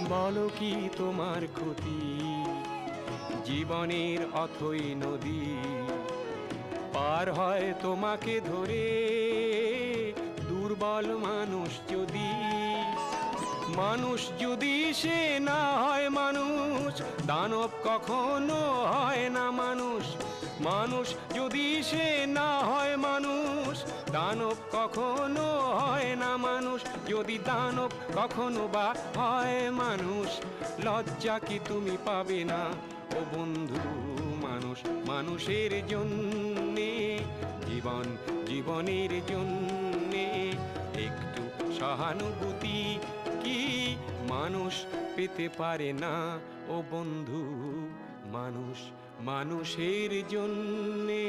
বলো কি তোমার ক্ষতি, জীবনের অথই নদী পার হয় তোমাকে ধরে দুর্বল মানুষ যদি। মানুষ যদি সে না হয় মানুষ, দানব কখনো হয় না মানুষ। মানুষ যদি সে না হয় মানুষ, দানব কখনো হয় না মানুষ। যদি দানব কখনো বা হয় মানুষ, লজ্জা কি তুমি পাবে না ও বন্ধু? মানুষ মানুষের জন্যে, জীবন জীবনের জন্যে একটু সহানুভূতি কি মানুষ পেতে পারে না ও বন্ধু? মানুষ মানুষের জন্যে।